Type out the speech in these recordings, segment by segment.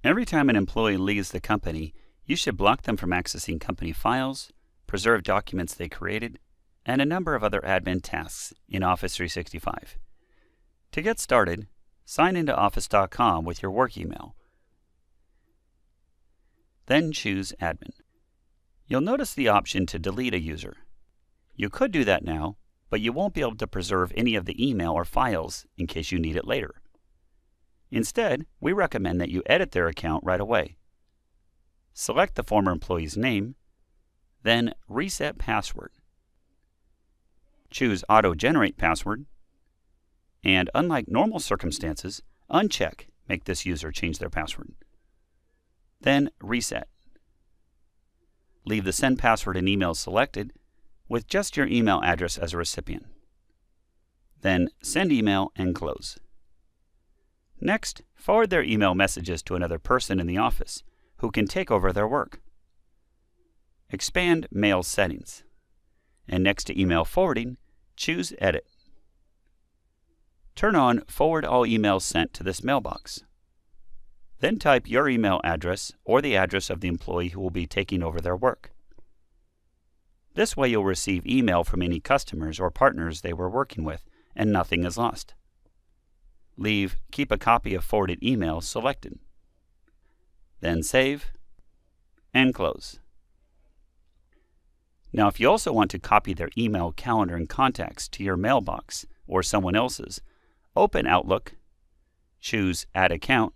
Every time an employee leaves the company, you should block them from accessing company files, preserve documents they created, and a number of other admin tasks in Office 365. To get started, sign into Office.com with your work email. Then choose Admin. You'll notice the option to delete a user. You could do that now, but you won't be able to preserve any of the email or files in case you need it later. Instead, we recommend that you edit their account right away. Select the former employee's name, then Reset Password. Choose Auto-Generate Password, and unlike normal circumstances, uncheck Make this user change their password. Then Reset. Leave the Send Password and Email selected with just your email address as a recipient. Then Send Email and close. Next, forward their email messages to another person in the office who can take over their work. Expand Mail Settings, and next to Email Forwarding, choose Edit. Turn on Forward all emails sent to this mailbox. Then type your email address or the address of the employee who will be taking over their work. This way you'll receive email from any customers or partners they were working with, and nothing is lost. Leave Keep a Copy of Forwarded Email selected. Then save and close. Now, if you also want to copy their email, calendar, and contacts to your mailbox or someone else's, open Outlook, choose Add Account,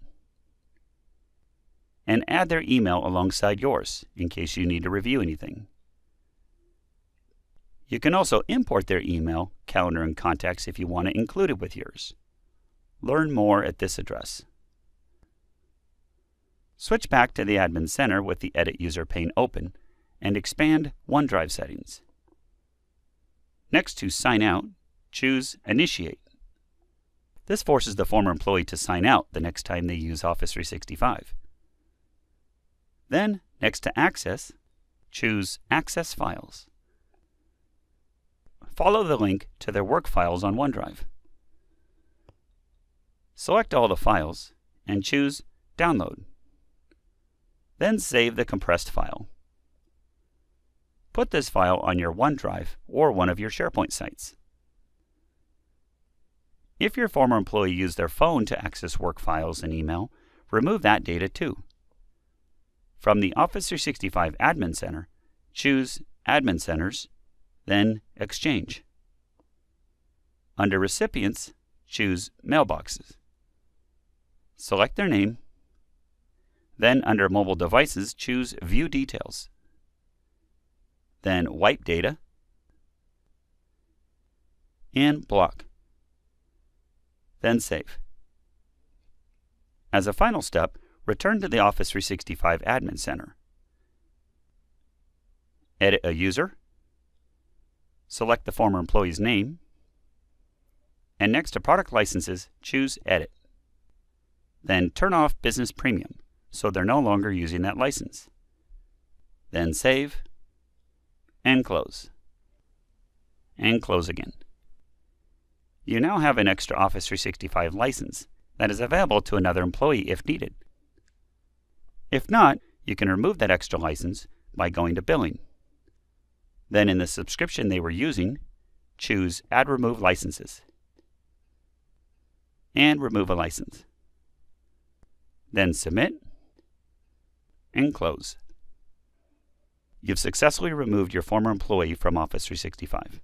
and add their email alongside yours in case you need to review anything. You can also import their email, calendar, and contacts if you want to include it with yours. Learn more at this address. Switch back to the Admin Center with the Edit User pane open and expand OneDrive settings. Next to Sign Out, choose Initiate. This forces the former employee to sign out the next time they use Office 365. Then, next to Access, choose Access Files. Follow the link to their work files on OneDrive. Select all the files and choose Download. Then save the compressed file. Put this file on your OneDrive or one of your SharePoint sites. If your former employee used their phone to access work files and email, remove that data too. From the Office 365 Admin Center, choose Admin Centers, then Exchange. Under Recipients, choose Mailboxes. Select their name. Then under Mobile Devices, choose View Details. Then Wipe Data and Block. Then save. As a final step, return to the Office 365 Admin Center. Edit a user. Select the former employee's name. And next to Product Licenses, choose Edit. Then turn off Business Premium, so they're no longer using that license. Then save and close. And close again. You now have an extra Office 365 license that is available to another employee if needed. If not, you can remove that extra license by going to Billing. Then in the subscription they were using, choose Add Remove Licenses. And remove a license. Then Submit and close. You've successfully removed your former employee from Office 365.